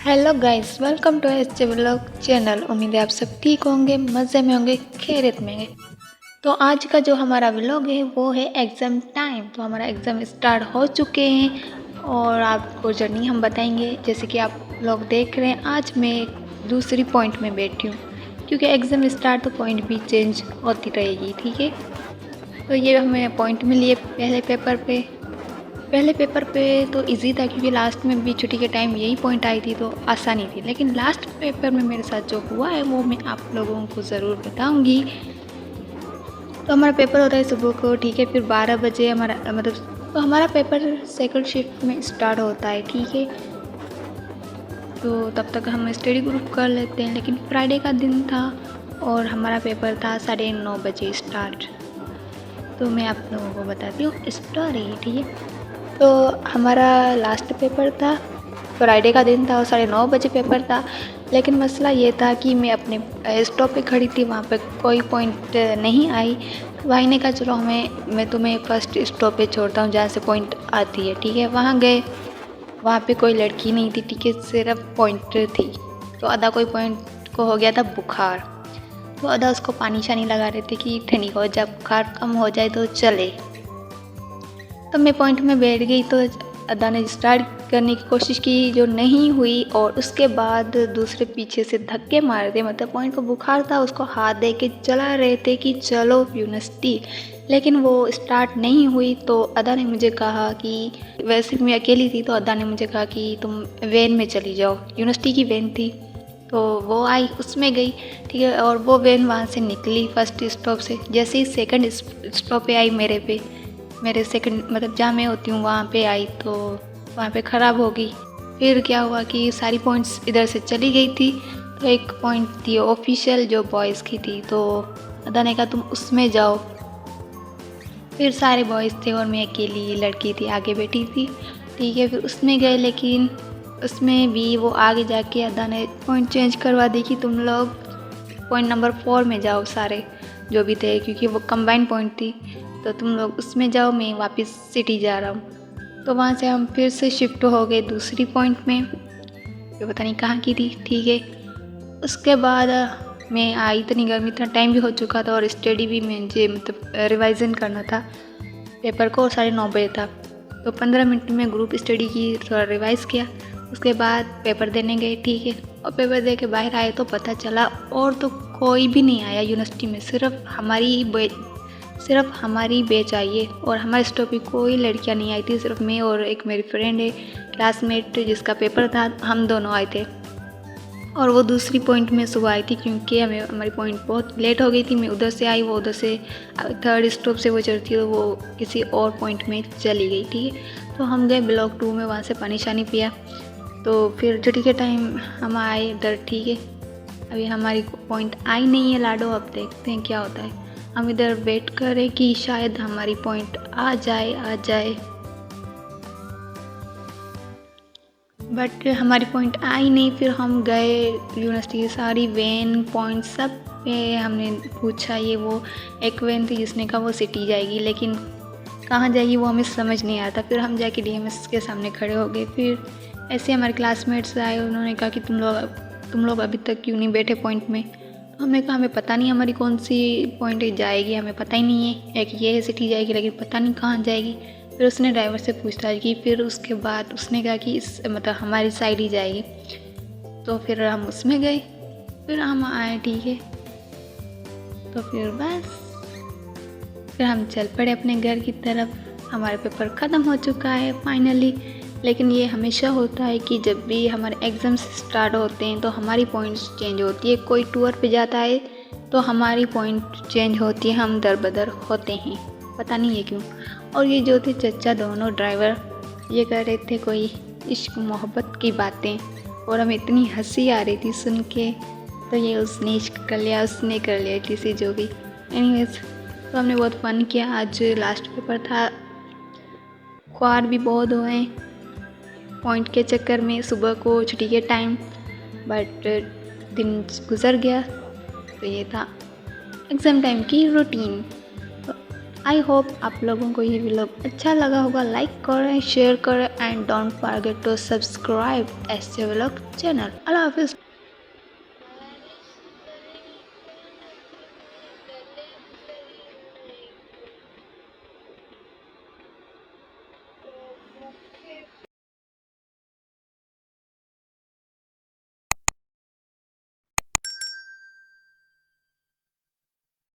Hello guys, welcome to H vlog channel. उम्मीद है आप सब ठीक होंगे, मज़े में होंगे, खैरियत में होंगे। तो आज का जो हमारा व्लॉग है वो है एग्ज़ाम टाइम। तो हमारा एग्ज़ाम स्टार्ट हो चुके हैं और आपको जर्नी हम बताएंगे। जैसे कि आप लोग देख रहे हैं, आज मैं दूसरी पॉइंट में बैठी हूँ क्योंकि एग्ज़ाम स्टार्ट तो पॉइंट भी चेंज होती रहेगी, ठीक है। तो ये हमें पॉइंट मिली है पहले पेपर पे तो इजी था क्योंकि लास्ट में भी छुट्टी के टाइम यही पॉइंट आई थी तो आसानी थी। लेकिन लास्ट पेपर में मेरे साथ जो हुआ है वो मैं आप लोगों को ज़रूर बताऊंगी। तो हमारा पेपर होता है सुबह को, ठीक है। फिर 12 बजे हमारा तो हमारा पेपर सेकंड शिफ्ट में स्टार्ट होता है, ठीक है। तो तब तक हम स्टडी ग्रुप कर लेते हैं। लेकिन फ्राइडे का दिन था और हमारा पेपर था 9:30 बजे स्टार्ट। तो मैं आप लोगों को बताती हूँ स्टोरी, ठीक है। तो हमारा लास्ट पेपर था, फ्राइडे का दिन था और 9:30 बजे पेपर था। लेकिन मसला ये था कि मैं अपने स्टॉप पे खड़ी थी, वहाँ पे कोई पॉइंट नहीं आई। भाई ने कहा चलो मैं तुम्हें फर्स्ट स्टॉप पे छोड़ता हूँ जहाँ से पॉइंट आती है, ठीक है। वहाँ गए, वहाँ पे कोई लड़की नहीं थी, ठीक है, सिर्फ पॉइंट थी। तो आधा कोई पॉइंट को हो गया था बुखार, तो आधा उसको पानी शानी लगा रहे थे कि ठंडी हो जाए, बुखार कम हो जाए तो चले। तो मैं पॉइंट में बैठ गई तो अदा ने स्टार्ट करने की कोशिश की जो नहीं हुई, और उसके बाद दूसरे पीछे से धक्के मार दिए। मतलब पॉइंट को बुखार था, उसको हाथ दे के चला रहे थे कि चलो यूनिवर्सिटी, लेकिन वो स्टार्ट नहीं हुई। तो अदा ने मुझे कहा कि वैसे मैं अकेली थी, तो अदा ने मुझे कहा कि तुम वैन में चली जाओ। यूनिवर्सिटी की वैन थी तो वो आई, उसमें गई, ठीक है। और वो वैन वहाँ से निकली फर्स्ट स्टॉप से। जैसे ही सेकंड स्टॉप पे आई, मेरे सेकंड मतलब जहाँ मैं होती हूँ वहाँ पे आई, तो वहाँ पे ख़राब हो गई। फिर क्या हुआ कि सारी पॉइंट्स इधर से चली गई थी। तो एक पॉइंट थी ऑफिशियल जो बॉयज़ की थी, तो अदा ने कहा तुम उसमें जाओ। फिर सारे बॉयज़ थे और मैं अकेली लड़की थी आगे बैठी थी, ठीक है। फिर उसमें गए, लेकिन उसमें भी वो आगे जाके अदा ने पॉइंट चेंज करवा दी कि तुम लोग पॉइंट नंबर 4 में जाओ, सारे जो भी थे, क्योंकि वो कंबाइंड पॉइंट थी। तो तुम लोग उसमें जाओ, मैं वापस सिटी जा रहा हूँ। तो वहाँ से हम फिर से शिफ्ट हो गए दूसरी पॉइंट में, ये पता नहीं कहाँ की थी, ठीक है। उसके बाद मैं आई, इतनी गर्मी, इतना टाइम भी हो चुका था और स्टडी भी मुझे मतलब रिवाइज़न करना था पेपर को, 9:30 बजे था। तो 15 मिनट में ग्रुप स्टडी की, थोड़ा रिवाइज़ किया। उसके बाद पेपर देने गए, ठीक है। और पेपर दे के बाहर आए तो पता चला और तो कोई भी नहीं आया यूनिवर्सिटी में, सिर्फ हमारी बैच आई है। और हमारे स्टॉप पे कोई लड़कियां नहीं आई थी, सिर्फ मैं और एक मेरी फ्रेंड है क्लासमेट जिसका पेपर था, हम दोनों आए थे। और वो दूसरी पॉइंट में सुबह आई थी क्योंकि हमारी पॉइंट बहुत लेट हो गई थी। मैं उधर से आई, वो उधर से थर्ड स्टॉप से वो चढ़ती, तो वो किसी और पॉइंट में चली गई, ठीक है। तो हम गए ब्लॉक 2 में, वहाँ से पानी शानी पिया। तो फिर छुट्टी के टाइम हम आए इधर, ठीक है। अभी हमारी पॉइंट आई नहीं है लाडो, अब देखते हैं क्या होता है। हम इधर वेट करें कि शायद हमारी पॉइंट आ जाए, बट हमारी पॉइंट आई नहीं। फिर हम गए यूनिवर्सिटी, सारी वैन पॉइंट सब पे हमने पूछा, ये वो एक वैन थी जिसने कहा वो सिटी जाएगी, लेकिन कहाँ जाएगी वो हमें समझ नहीं आता। फिर हम जाके डीएमएस के सामने खड़े हो गए। फिर ऐसे हमारे क्लासमेट्स आए, उन्होंने कहा कि तुम लोग अभी तक क्यों नहीं बैठे पॉइंट में। तो हमने कहा हमें पता नहीं हमारी कौन सी पॉइंट जाएगी, हमें पता ही नहीं है। एक ये है सिटी जाएगी, लेकिन पता नहीं कहाँ जाएगी। फिर उसने ड्राइवर से पूछताछ की, फिर उसके बाद उसने कहा कि इस मतलब हमारी साइड ही जाएगी। तो फिर हम उसमें गए, फिर हम आए, ठीक है। तो फिर बस फिर हम चल पड़े अपने घर की तरफ। हमारा पेपर ख़त्म हो चुका है फाइनली। लेकिन ये हमेशा होता है कि जब भी हमारे एग्ज़ाम्स स्टार्ट होते हैं तो हमारी पॉइंट्स चेंज होती है। कोई टूर पे जाता है तो हमारी पॉइंट चेंज होती है, हम दर बदर होते हैं, पता नहीं है क्यों। और ये जो थे चचा दोनों ड्राइवर, ये कर रहे थे कोई इश्क मोहब्बत की बातें, और हमें इतनी हंसी आ रही थी सुन के। तो ये उसने इश्क कर लिया, उसने कर लिया, किसी जो भी। एनीवेज, तो हमने बहुत फन किया। आज लास्ट पेपर था, ख्वार भी बहुत हुए पॉइंट के चक्कर में सुबह को छुट्टी के टाइम, बट दिन गुजर गया। तो ये था एग्ज़ाम टाइम की रूटीन। तो आई होप आप लोगों को ये व्लॉग अच्छा लगा होगा। लाइक करें, शेयर करें and don't forget to subscribe ऐसे व्लॉग चैनल। अल्लाह हाफिज़।